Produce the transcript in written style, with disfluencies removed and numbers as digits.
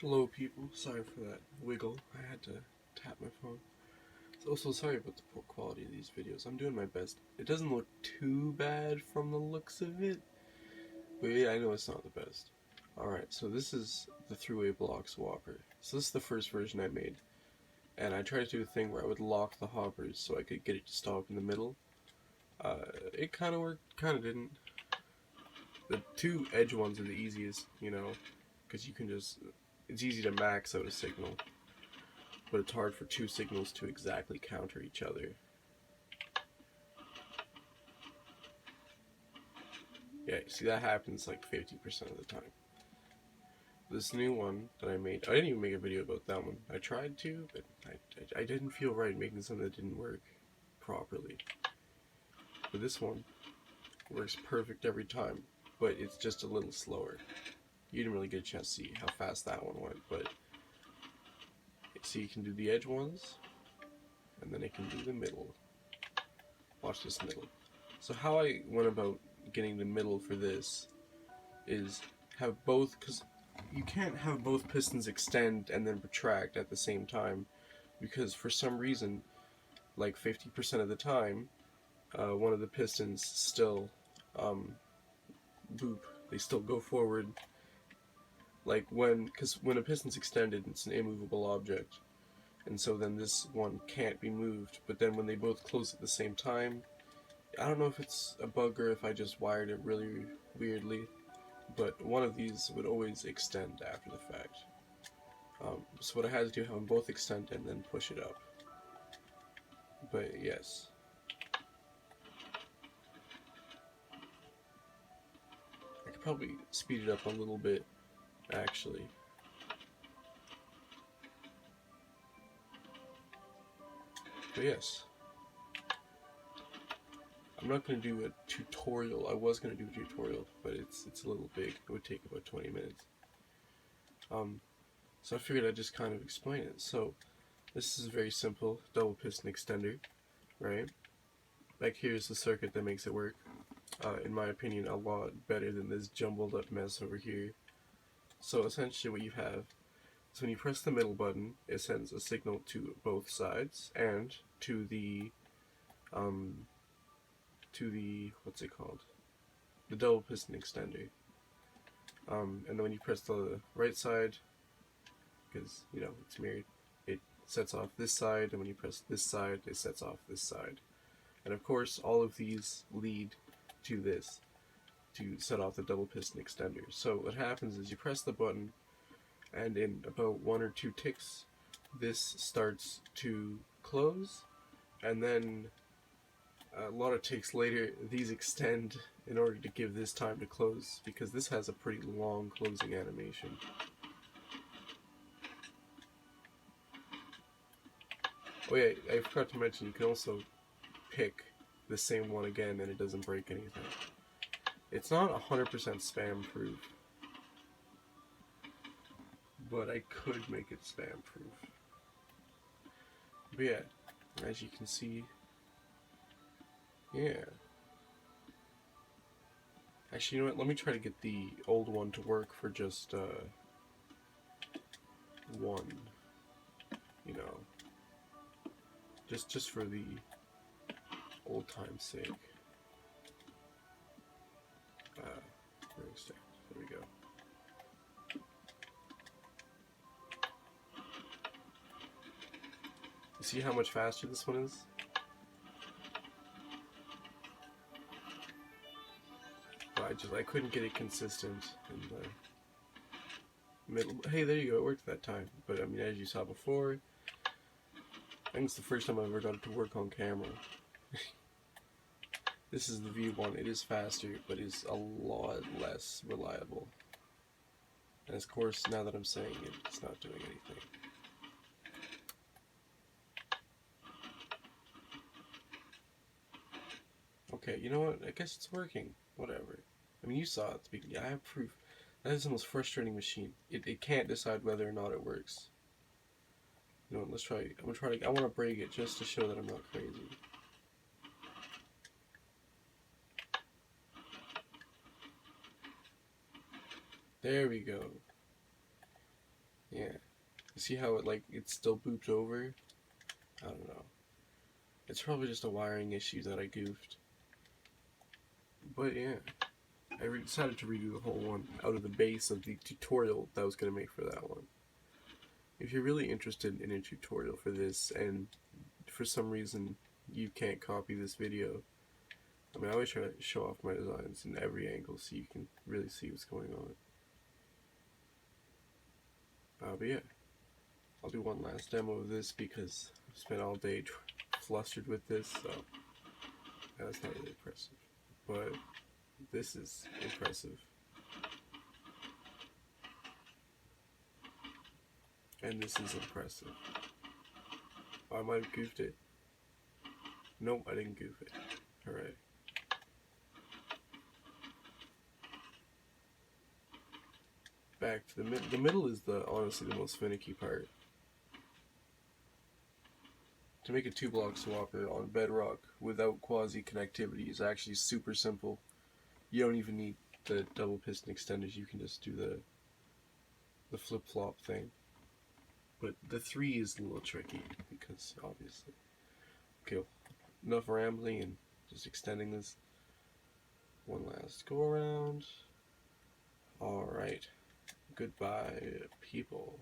Hello people, sorry for that wiggle, I had to tap my phone. Also sorry about the poor quality of these videos, I'm doing my best. It doesn't look too bad from the looks of it, but yeah, I know it's not the best. Alright, so this is the three-way block swapper. So this is the first version I made, and I tried to do a thing where I would lock the hoppers so I could get it to stop in the middle. It kinda worked, kinda didn't. The two edge ones are the easiest, you know, because you can just, it's easy to max out a signal, but it's hard for two signals to exactly counter each other. Yeah, see, that happens like 50% of the time. This new one that I made, I didn't even make a video about that one. I tried to, but I didn't feel right making something that didn't work properly. But this one works perfect every time, but it's just a little slower. You didn't really get a chance to see how fast that one went, but see, you can do the edge ones, and then it can do the middle. Watch this middle. So how I went about getting the middle for this is have both, because you can't have both pistons extend and then retract at the same time, because for some reason, like 50% of the time, one of the pistons still boop. They still go forward. Like because when a piston's extended, it's an immovable object, and so then this one can't be moved. But then when they both close at the same time, I don't know if it's a bug or if I just wired it really weirdly, but one of these would always extend after the fact. So what I had to do, have them both extend and then push it up. But yes. I could probably speed it up a little bit, actually. But yes. I'm not going to do a tutorial. I was going to do a tutorial, but it's a little big. It would take about 20 minutes. So I figured I'd just kind of explain it. So this is a very simple double piston extender, right? Back here is the circuit that makes it work. In my opinion, a lot better than this jumbled up mess over here. So essentially what you have is when you press the middle button, it sends a signal to both sides and to the what's it called? The double piston extender. And then when you press the right side, because you know it's mirrored, it sets off this side, and when you press this side, it sets off this side. And of course, all of these lead to this, to set off the double piston extender. So what happens is you press the button, and in about 1 or 2 ticks, this starts to close, and then a lot of ticks later, these extend in order to give this time to close, because this has a pretty long closing animation. Oh yeah, I forgot to mention, you can also pick the same one again and it doesn't break anything. It's not 100% spam proof, but I could make it spam proof. But yeah, as you can see, yeah. Actually, you know what, let me try to get the old one to work for just one, you know, just for the old time's sake. There we go. You see how much faster this one is? But I couldn't get it consistent in the middle. Hey, there you go, it worked that time. But I mean, as you saw before, I think it's the first time I ever got it to work on camera. This is the V1. It is faster, but it's a lot less reliable. And of course, now that I'm saying it, it's not doing anything. Okay, you know what? I guess it's working. Whatever. I mean, you saw it at the beginning. I have proof. That is the most frustrating machine. It can't decide whether or not it works. You know what? Let's try. I want to break it just to show that I'm not crazy. There we go. See how it still boops over? I don't know. It's probably just a wiring issue that I goofed. But yeah, I decided to redo the whole one out of the base of the tutorial that I was going to make for that one. If you're really interested in a tutorial for this, and for some reason you can't copy this video, I mean, I always try to show off my designs in every angle so you can really see what's going on. But yeah, I'll do one last demo of this because I've spent all day flustered with this, so that's not really impressive. But this is impressive. And this is impressive. I might have goofed it. Nope, I didn't goof it. Alright. Back to the middle is honestly the most finicky part. To make a 2-block swapper on bedrock without quasi connectivity is actually super simple. You don't even need the double piston extenders, you can just do the flip-flop thing. But the 3 is a little tricky because obviously. Okay, enough rambling and just extending this. One last go around. Alright. Goodbye, people.